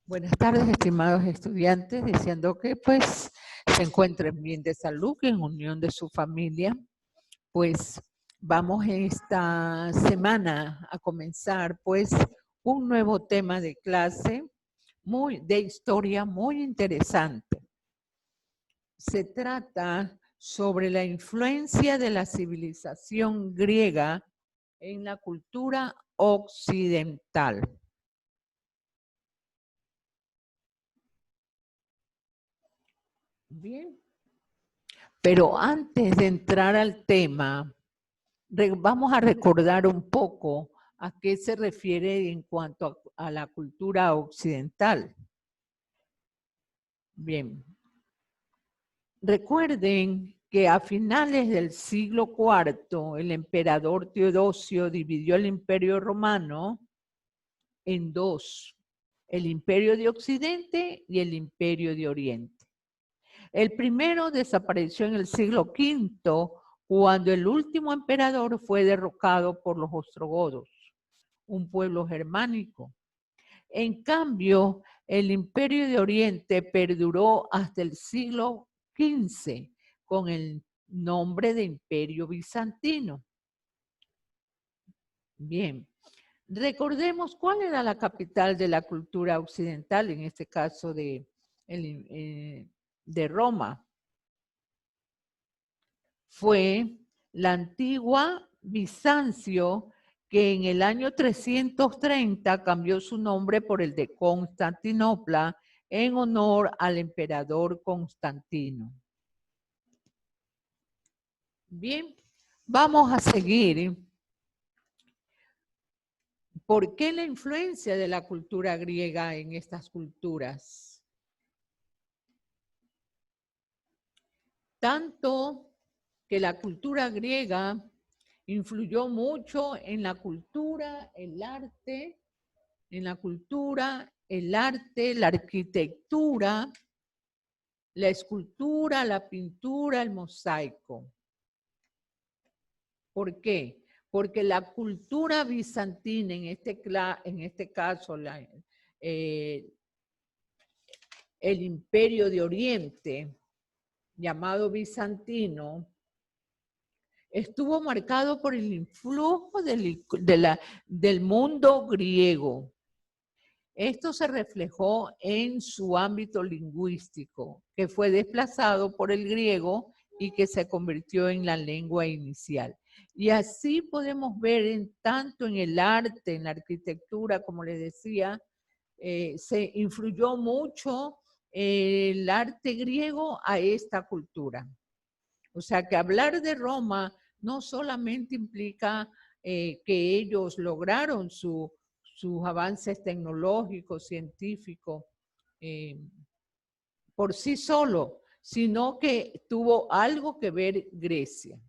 Buenas tardes, estimados estudiantes, deseando que pues se encuentren bien de salud, que en unión de su familia. Pues vamos esta semana a comenzar pues un nuevo tema de clase de historia muy interesante. Se trata sobre la influencia de la civilización griega en la cultura occidental. Bien, pero antes de entrar al tema, vamos a recordar un poco a qué se refiere en cuanto a la cultura occidental. Bien, recuerden que a finales del siglo IV, el emperador Teodosio dividió el Imperio Romano en dos, el Imperio de Occidente y el Imperio de Oriente. El primero desapareció en el siglo V, cuando el último emperador fue derrocado por los ostrogodos, un pueblo germánico. En cambio, el Imperio de Oriente perduró hasta el siglo XV con el nombre de Imperio Bizantino. Bien, recordemos cuál era la capital de la cultura occidental, en este caso de Roma. Fue la antigua Bizancio, que en el año 330 cambió su nombre por el de Constantinopla en honor al emperador Constantino. Bien, vamos a seguir. ¿Por qué la influencia de la cultura griega en estas culturas? Tanto que la cultura griega influyó mucho en la cultura, el arte, la arquitectura, la escultura, la pintura, el mosaico. ¿Por qué? Porque la cultura bizantina, en este caso el Imperio de Oriente, llamado bizantino, estuvo marcado por el influjo del mundo griego. Esto se reflejó en su ámbito lingüístico, que fue desplazado por el griego y que se convirtió en la lengua inicial. Y así podemos ver tanto en el arte, en la arquitectura, como les decía, se influyó mucho el arte griego a esta cultura. O sea que hablar de Roma no solamente implica que ellos lograron sus avances tecnológicos, científicos, por sí solo, sino que tuvo algo que ver Grecia.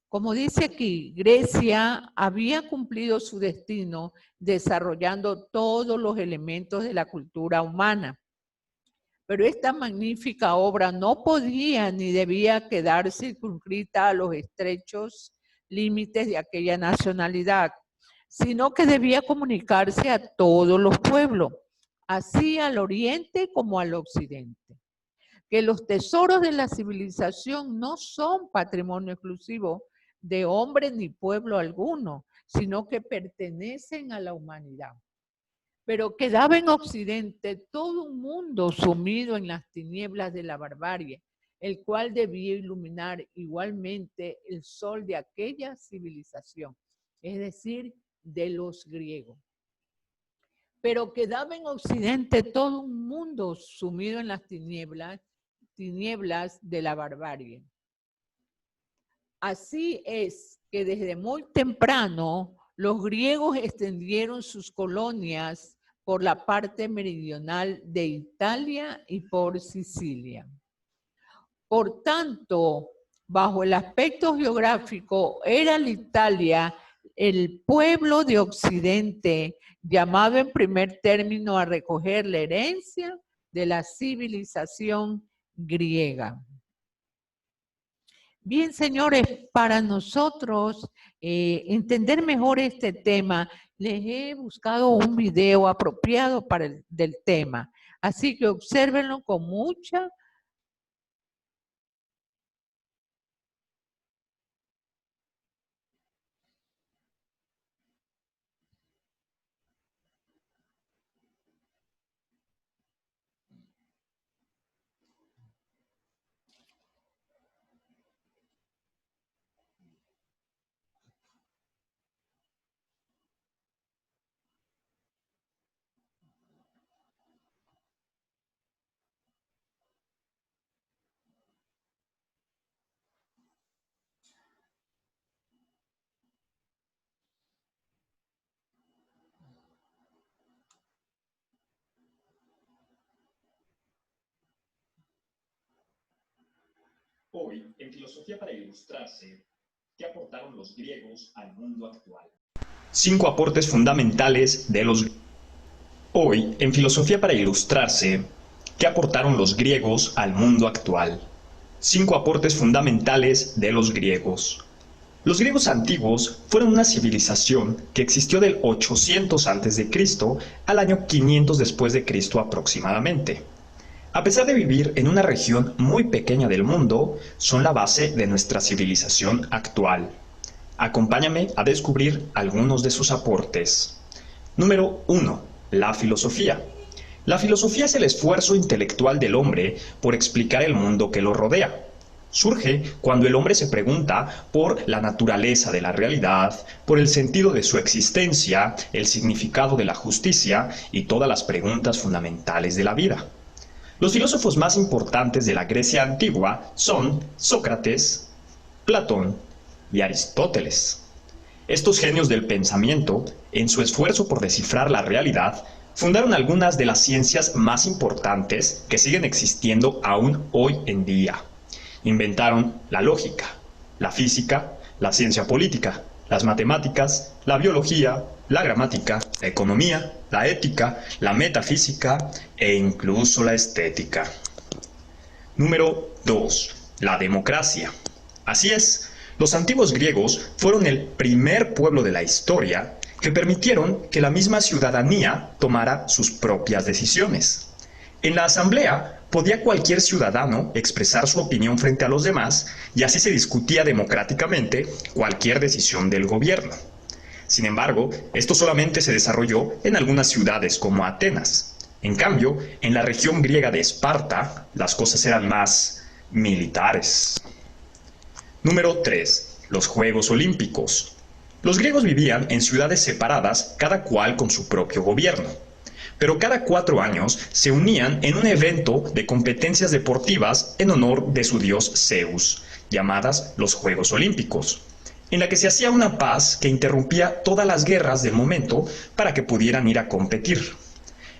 Como dice aquí, Grecia había cumplido su destino desarrollando todos los elementos de la cultura humana. Pero esta magnífica obra no podía ni debía quedar circunscrita a los estrechos límites de aquella nacionalidad, sino que debía comunicarse a todos los pueblos, así al oriente como al occidente. Que los tesoros de la civilización no son patrimonio exclusivo de hombre ni pueblo alguno, sino que pertenecen a la humanidad. Pero quedaba en Occidente todo un mundo sumido en las tinieblas de la barbarie, el cual debía iluminar igualmente el sol de aquella civilización, es decir, de los griegos. Pero quedaba en Occidente todo un mundo sumido en las tinieblas de la barbarie. Así es que desde muy temprano los griegos extendieron sus colonias por la parte meridional de Italia y por Sicilia. Por tanto, bajo el aspecto geográfico, era la Italia el pueblo de Occidente, llamado en primer término a recoger la herencia de la civilización griega. Bien, señores, para nosotros entender mejor este tema, les he buscado un video apropiado para del tema. Así que obsérvenlo con mucha Hoy, en Filosofía para Ilustrarse, ¿qué aportaron los griegos al mundo actual? 5 aportes fundamentales de los... Hoy, en Filosofía para Ilustrarse, ¿qué aportaron los griegos al mundo actual? 5 aportes fundamentales de los griegos. Los griegos antiguos fueron una civilización que existió del 800 a.C. al año 500 después de Cristo aproximadamente. A pesar de vivir en una región muy pequeña del mundo, son la base de nuestra civilización actual. Acompáñame a descubrir algunos de sus aportes. Número 1. La filosofía. La filosofía es el esfuerzo intelectual del hombre por explicar el mundo que lo rodea. Surge cuando el hombre se pregunta por la naturaleza de la realidad, por el sentido de su existencia, el significado de la justicia y todas las preguntas fundamentales de la vida. Los filósofos más importantes de la Grecia antigua son Sócrates, Platón y Aristóteles. Estos genios del pensamiento, en su esfuerzo por descifrar la realidad, fundaron algunas de las ciencias más importantes que siguen existiendo aún hoy en día. Inventaron la lógica, la física, la ciencia política, las matemáticas, la biología, la gramática, la economía, la ética, la metafísica e incluso la estética. Número 2. La democracia. Así es, los antiguos griegos fueron el primer pueblo de la historia que permitieron que la misma ciudadanía tomara sus propias decisiones. En la asamblea podía cualquier ciudadano expresar su opinión frente a los demás y así se discutía democráticamente cualquier decisión del gobierno. Sin embargo, esto solamente se desarrolló en algunas ciudades como Atenas. En cambio, en la región griega de Esparta, las cosas eran más militares. Número 3. Los Juegos Olímpicos. Los griegos vivían en ciudades separadas, cada cual con su propio gobierno. Pero cada 4 años se unían en un evento de competencias deportivas en honor de su dios Zeus, llamadas los Juegos Olímpicos, en la que se hacía una paz que interrumpía todas las guerras del momento para que pudieran ir a competir.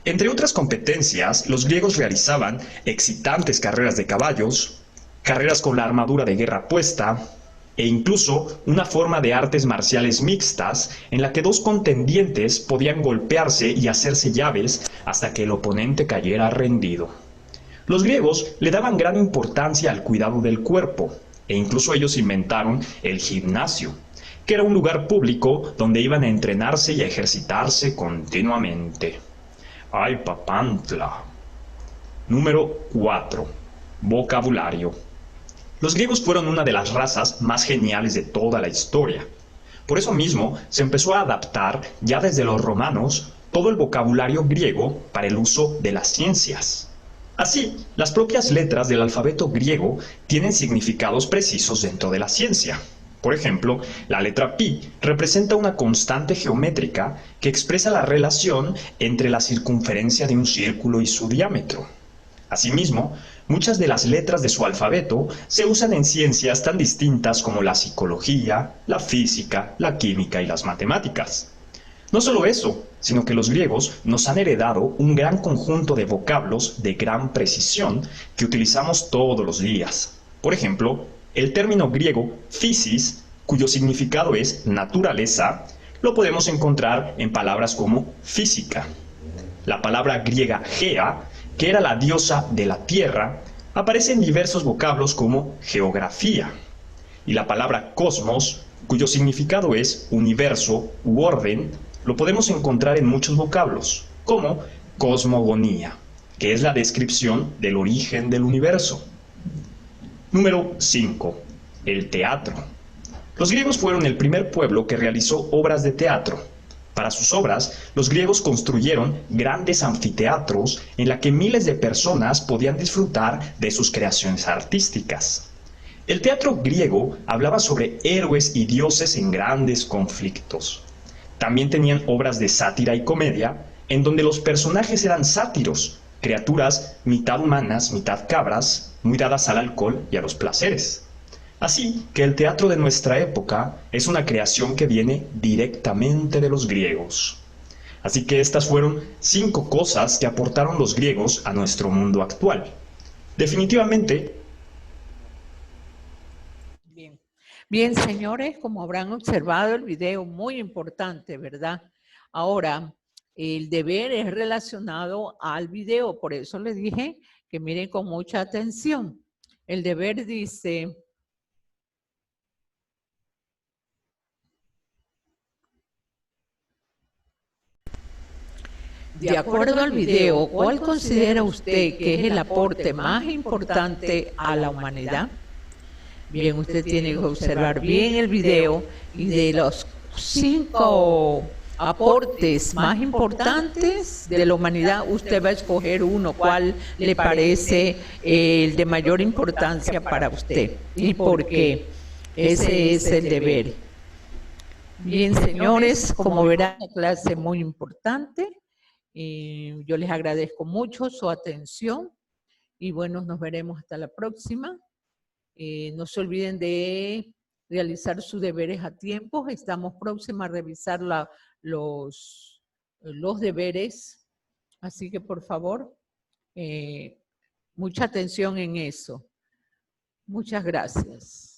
Entre otras competencias, los griegos realizaban excitantes carreras de caballos, carreras con la armadura de guerra puesta, e incluso una forma de artes marciales mixtas en la que 2 contendientes podían golpearse y hacerse llaves hasta que el oponente cayera rendido. Los griegos le daban gran importancia al cuidado del cuerpo, e incluso ellos inventaron el gimnasio, que era un lugar público donde iban a entrenarse y a ejercitarse continuamente. ¡Ay, papantla! Número 4. Vocabulario. Los griegos fueron una de las razas más geniales de toda la historia. Por eso mismo se empezó a adaptar ya desde los romanos todo el vocabulario griego para el uso de las ciencias. Así, las propias letras del alfabeto griego tienen significados precisos dentro de la ciencia. Por ejemplo, la letra pi representa una constante geométrica que expresa la relación entre la circunferencia de un círculo y su diámetro. Asimismo, muchas de las letras de su alfabeto se usan en ciencias tan distintas como la psicología, la física, la química y las matemáticas. No solo eso, sino que los griegos nos han heredado un gran conjunto de vocablos de gran precisión que utilizamos todos los días. Por ejemplo, el término griego physis, cuyo significado es naturaleza, lo podemos encontrar en palabras como física. La palabra griega gea, que era la diosa de la tierra, aparece en diversos vocablos como geografía. Y la palabra cosmos, cuyo significado es universo u orden, lo podemos encontrar en muchos vocablos, como cosmogonía, que es la descripción del origen del universo. Número 5. El teatro. Los griegos fueron el primer pueblo que realizó obras de teatro. Para sus obras, los griegos construyeron grandes anfiteatros en la que miles de personas podían disfrutar de sus creaciones artísticas. El teatro griego hablaba sobre héroes y dioses en grandes conflictos. También tenían obras de sátira y comedia, en donde los personajes eran sátiros, criaturas mitad humanas, mitad cabras, muy dadas al alcohol y a los placeres. Así que el teatro de nuestra época es una creación que viene directamente de los griegos. Así que estas fueron 5 cosas que aportaron los griegos a nuestro mundo actual. Definitivamente. Bien, señores, como habrán observado el video, muy importante, ¿verdad? Ahora, el deber es relacionado al video, por eso les dije que miren con mucha atención. El deber dice: de acuerdo al video, ¿cuál considera usted que es el aporte más importante a la humanidad? Bien, usted tiene que observar bien el video y de los 5 aportes más importantes de la humanidad, usted va a escoger uno, cuál le parece el de mayor importancia para usted y por qué. Ese es el deber. Bien, señores, como verán, una clase muy importante. Yo les agradezco mucho su atención y bueno, nos veremos hasta la próxima. No se olviden de realizar sus deberes a tiempo. Estamos próximos a revisar los deberes, así que por favor, mucha atención en eso. Muchas gracias.